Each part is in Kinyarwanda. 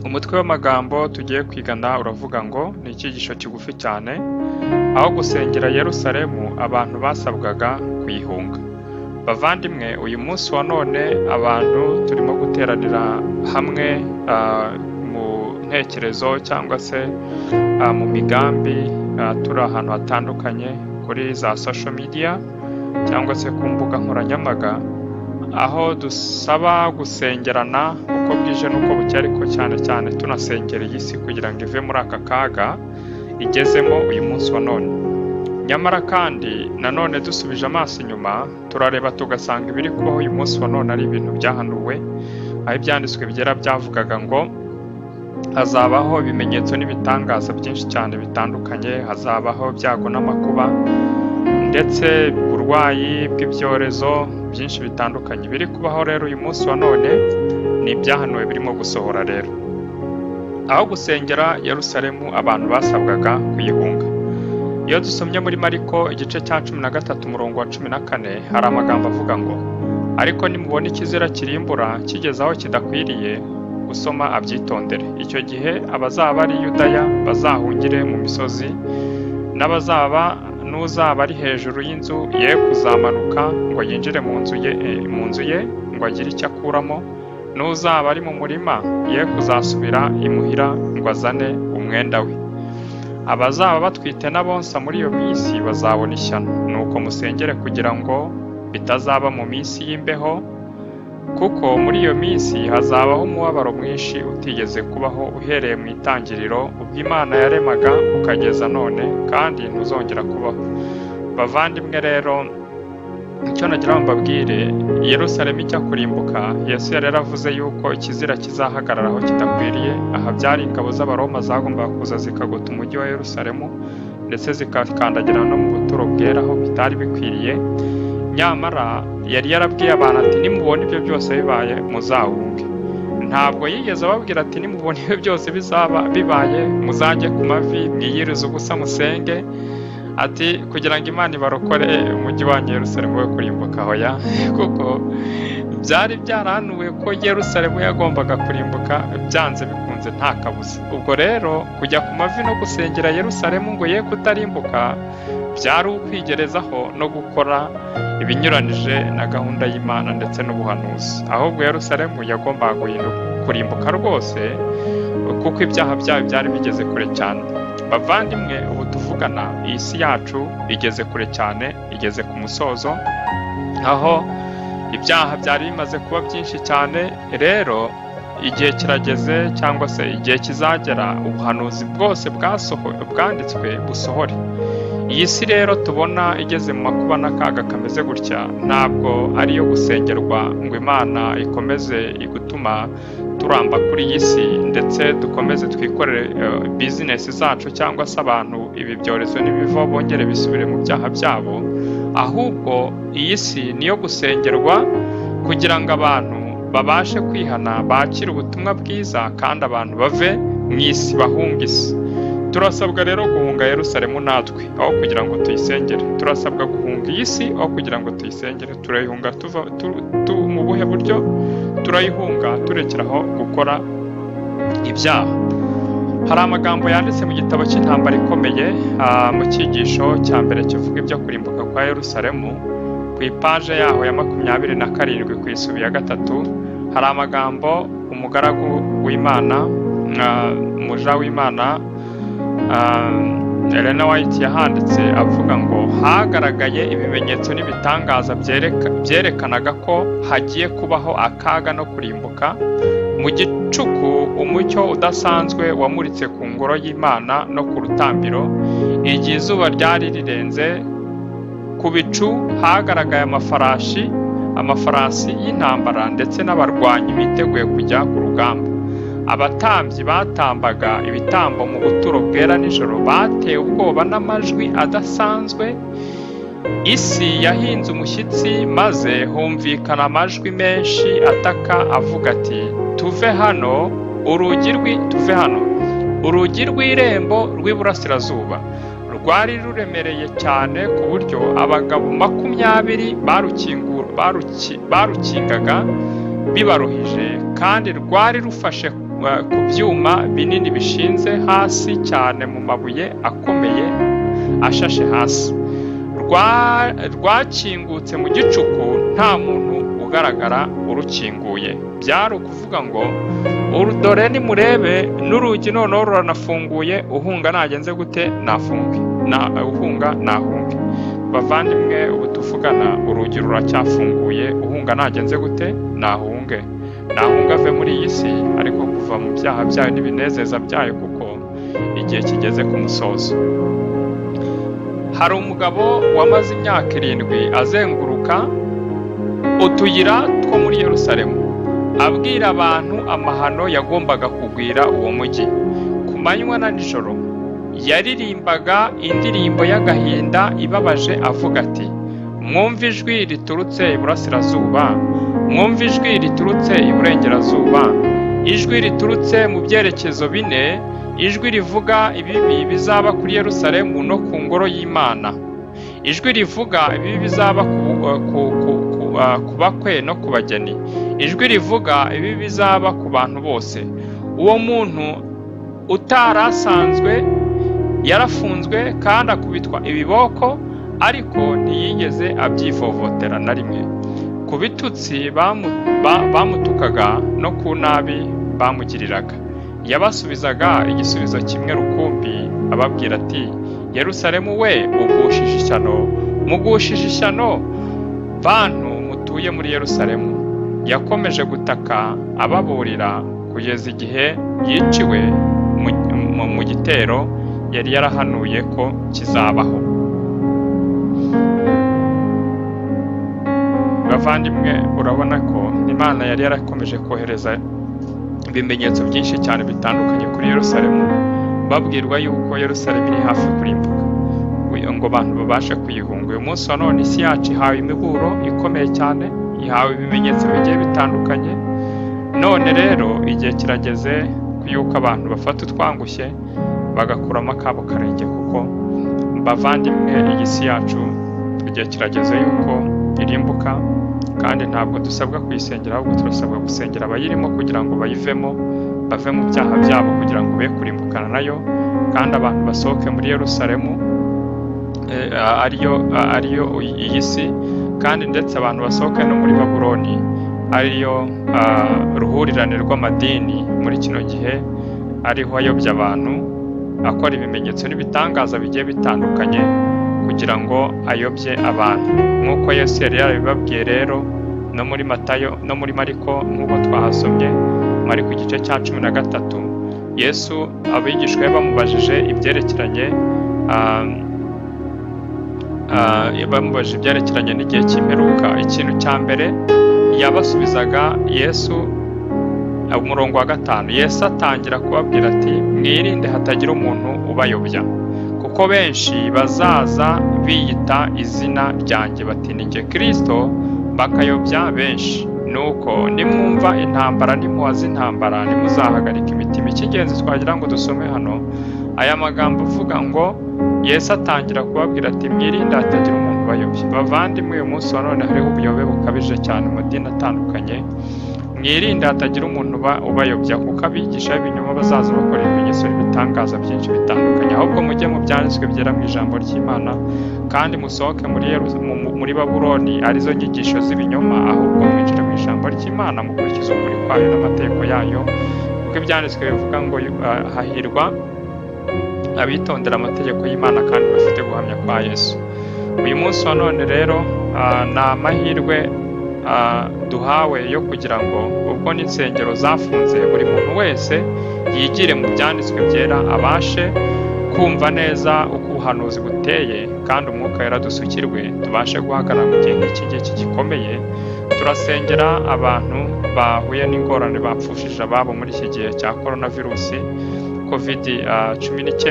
Umutwe w'amagambo tugiye kwigana uravuga ngo ni icyigisho kigufi cyane, aho gusengera Yerusalemu abantu basabwaga kuyihunga. Bavandimwe, uyu munsi wa none abantu turimo guteranira hamwe mu ntekerezo cyangwa se mu migambi, turi ahantu hatandukanye kuri za social media cyangwa se ku mbuga nkoranyambaga, aho dusaba gusengerana uko bwije n'uko bucye, ariko cyane cyane tunasengera iyi si kugira ngo ive muri aka kaga igezemo uyu munsi wa none. Nyamara kandi nanone dusubije amaso inyuma turareba tugasanga ibiri kubaho uyu munsi wa none ari ibintu byahanuwe, aho ibyanditswe byera byavugaga ngo hazabaho ibimenyetso n'ibitangaza byinshi cyane bitandukanye, hazabaho ibyago n'amakuba ndetse uburwayi bw'ibyorezo byinshi bitandukanye. Biri kubaho rero uyu munsi wa none ni ibyahanuwe birimo gusohora rero. Aho gusengera Yerusalemu abantu basabwaga kuyihunga. Iyo dusomye muri Mariko igice cya 13 umurongo wa 14 hari amagambo avuga ngo, ariko nimubona ikizira kirimbura kigeze aho kidakwiriye gusoma abyitondere. Icyo gihe abazaba ari Yudaya bazahungire mu misozi, n'uzaba ari hejuru y'inzu ye kuzamanuka ngo yinjire mu nzu ye ngo agire icyo akuramo, n'uzaba ari mu murima ye kuzasubira imuhira ngo azane umwenda we. Abazaba batwite n'abonsa muri iyo minsi bazabona ishyano. Nuko musengere kugira ngo bitazaba mu minsi y'imbeho, kuko muri iyo minsi hazabaho umubabaro mwinshi utigeze kubaho uhereye mu itangiriro ubwo Imana yaremaga ukageza none, kandi ntuzongera kubaho. Bavandimwe rero, icyo nagira ngo mbabwire, Yerusalemu ijya kurimbuka, Yesu yari yaravuze yuko ikizira kizahagararaho kidakwiriye. Aha byari ingabo z'Abaroma zagombaga kuza zikagota umujyi wa Yerusalemu ndetse zikakandagira no mu buturo bwera aho bitari bikwiriye. Nyamara yari yarabwiye abantu ati nimubona ibyo byose bibaye muzahunge. Ntabwo yigeze ababwira ati nimubona ibyo byose bizaba bibaye muzajye ku mavi mwiyirize ubusa musenge, ati kugira ngo Imana ibarokore umujyi wa Yerusalemu we kurimbuka. Hoya, kuko byari byarahanuwe ko Yerusalemu yagombaga kurimbuka byanze bikunze nta kabuza. Ubwo rero kujya ku mavi no gusengera Yerusalemu ngo ye kutarimbuka byari ukwigerezaho no gukora ibinyuranije na gahunda y'Imana ndetse n'ubuhanuzi. Ahubwo Yerusalemu yagombaga kurimbuka rwose, kuko ibyaha byayo byari bigeze kure cyane. Bavandimwe, ubu tuvugana iyi si yacu igeze kure cyane, igeze ku musozo, aho ibyaha byari bimaze kuba byinshi cyane. Rero igihe kirageze, cyangwa se igihe kizagera ubuhanuzi bwose bwanditswe busohore. Iyi si rero tubona igeze mu makuba n'akaga kameze gutya, ntabwo ari iyo gusengerwa ngo Imana ikomeze igutuma turamba kuri iyi si ndetse dukomeze twikorere bizinesi zacu, cyangwa se abantu ibi byorezo nibiva bongere bisubire mu byaha byabo. Ahubwo iyi si niyo gusengerwa kugira ngo abantu babashe kwihana, bakire ubutumwa bwiza, kandi abantu bave mu isi bahunga isi. Turasabwa rero guhunga Yerusalemu natwe aho kugira ngo tuyisengere. Turasabwa guhunga iyi si aho kugira ngo tuyisengere. Turayihunga mu buhe buryo? Turayihunga turekeraho gukora ibyaha. Hari amagambo yanditse mu gitabo cy'intambara ikomeye, mu cyigisho cya mbere kivuga ibyo kurimbuka kwa Yerusalemu, ku ipaje yaho ya 27 ku isubi ya 3, hari amagambo umugaragu w'Imana, umuja w'Imana Ellen White yahanditse avuga ngo hagaragaye ibimenyetso n'ibitangaza byerekanaga ko hagiye kubaho akaga no kurimbuka. Mu gicuku umucyo udasanzwe wamuritse ku ngoro y'Imana no ku rutambiro. Igihe izuba ryari rirenze, ku bicu hagaragaye amafarasi y'intambara ndetse n'abarwanyi biteguye kujya ku rugamba. Abatambyi batambaga ibitambo mu buturo bwera nijoro batewe ubwoba n'amajwi adasanzwe. Isi yahinze umushyitsi, maze humvikana amajwi menshi ataka avuga ati tuve hano, urugi rw'irembo rw'iburasirazuba rwari ruremereye cyane ku buryo abagabo 20 barukingaga bibaruhije, kandi rwari ku byuma binini bishinze hasi cyane mu mabuye akomeye ashashe hasi. Rwakingutse mu gicuku nta muntu ugaragara urukinguye. Byari ukuvuga ngo dore nimurebe n'urugi noneho ruranafunguye, uhunga nagenze gute nafunge, uhunga nahunge. Bavandimwe, ubu tuvugana urugi ruracyafunguye, uhunga nagenze gute nahunge ave muri iyi si, ariko kuva mu byaha byayo n'ibinezeza byayo, kuko igihe kigeze ku musozo. Hari umugabo wamaze imyaka 7 azenguruka utuyira two muri Yerusalemu abwira abantu amahano yagombaga kugwira uwo mujyi. Ku manywa na nijoro yaririmbaga indirimbo y'agahinda ibabaje avuga ati, mwumve ijwi riturutse iburasirazuba, mwumve ijwi riturutse iburengerazuba, ijwi riturutse mu byerekezo bine, ijwi rivuga ibibi bizaba kuri Yerusalemu no ku ngoro y'Imana, ijwi rivuga ibibi bizaba ku bakwe no ku bageni, ijwi rivuga ibibi bizaba ku bantu bose. Uwo muntu utarasanzwe yarafunzwe kandi akubitwa ibiboko, ariko ntiyigeze abyivovotera na rimwe. Ku bitutsi bamutukaga no ku nabi bamugiriraga, yabasubizaga igisubizo kimwe rukumbi, ababwira ati, Yerusalemu we ugushije ishyano, mugushije ishyano bantu mutuye muri Yerusalemu. Yakomeje gutaka ababurira kugeza igihe yiciwe mu gitero yari yarahanuye ko kizabaho. Bavandimwe, urabona ko Imana yari yarakomeje kohereza ibimenyetso byinshi cyane bitandukanye kuri Yerusalemu, babwirwa yuko Yerusalemu iri hafi kurimbuka, ngo abantu babashe kuyihunga. Uyu munsi wa none isi yacu ihawe imiburo ikomeye cyane, ihawe ibimenyetso bigiye bitandukanye. None rero igihe kirageze yuko abantu bafata utwangushye bagakuramo akabo karenge, kuko bavandimwe, iyi si yacu igihe kirageze yuko irimbuka, kandi ntabwo dusabwa kuyisengera, ahubwo turasabwa gusengera abayirimo kugira ngo bayivemo, bave mu byaha byabo kugira ngo be kurimbukana nayo, kandi abantu basohoke muri Yerusalemu ariyo iyi si, kandi ndetse abantu basohoke no muri Babuloni ariyo ruhurirane rw'amadini muri kino gihe, ariho ayobya abantu, akora ibimenyetso n'ibitangaza bigiye bitandukanye kugira ngo ayobye abantu, nk'uko Yesu yari yarabibabwiye rero no muri Matayo no muri Mariko, nk'uko twahasomye Mariko igice cya 13. Yesu abigishwa be bamubajije ibyerekeranye n'igihe cy'imperuka. Ikintu cya mbere yabasubizaga Yesu, umurongo wa 5, Yesu atangira kubabwira ati, mwirinde hatagira umuntu ubayobya, kuko benshi bazaza biyita izina ryanjye bati ni njye Kristo, bakayobya benshi. Nuko nimwumva intambara n'impuha z'intambara ntimuzahagarika imitima. Icy'ingenzi twagira ngo dusome hano aya magambo uvuga ngo Yesu atangira kubabwira ati, mwirinde hatagira umuntu ubayobya. Bavandimwe, uyu munsi wa none hariho ubuyobe bukabije cyane mu madini atandukanye. Mwirinde hatagira umuntu ubayobya, kuko abigisha b'ibinyoma bazaza bakora ibimenyetso n'ibitangaza byinshi bitandukanye. Ahubwo mujye mu byanditswe byera mu ijambo ry'Imana, kandi musohoke muri Babuloni arizo nyigisho z'ibinyoma, ahubwo mwinjire mu ijambo ry'Imana mukurikize ukuri kwayo n'amategeko yayo, kuko ibyanditswe bivuga ngo hahirwa abitondera amategeko y'Imana kandi bafite guhamya kwa Yesu. Uyu munsi wa none rero ni amahirwe duhawe yo kugira ngo ubwo n'insengero zafunze, buri muntu wese yigire mu byanditswe byera, abashe kumva neza uko ubuhanuzi buteye, kandi umwuka yaradusukirwe tubashe guhagarara mu gihe nk'iki gikomeye. Turasengera abantu bahuye n'ingorane, bapfushije ababo muri iki gihe cya coronavirusi COVID-19,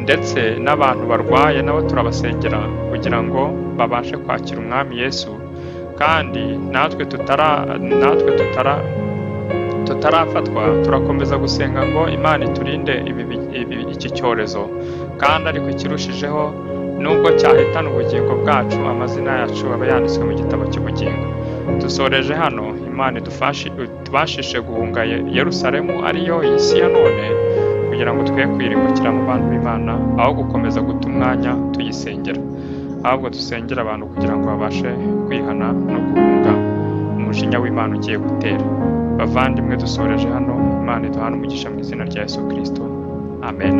ndetse n'abantu barwaye nabo turabasengera kugira ngo babashe kwakira umwami Yesu, kandi natwe tutarafatwa turakomeza gusenga ngo Imana iturinde iki cyorezo, kandi ariko ikirushijeho nubwo cyahitana ubugingo bwacu, amazina yacu aba yanditswe mu gitabo cy'ubugingo. Dusoreje hano. Imana tubashishe guhunga Yerusalemu ariyo isi ya none, kugira ngo twe kwirimbukira mu bantu b'Imana, aho gukomeza guta umwanya tuyisengera, ahubwo dusengera abantu kugira ngo babashe kwihana no guhunga umujinya w'Imana ugiye gutera. Bavandimwe, dusoreje hano. Imana iduhane umugisha mu izina rya Yesu Kristo. Amen.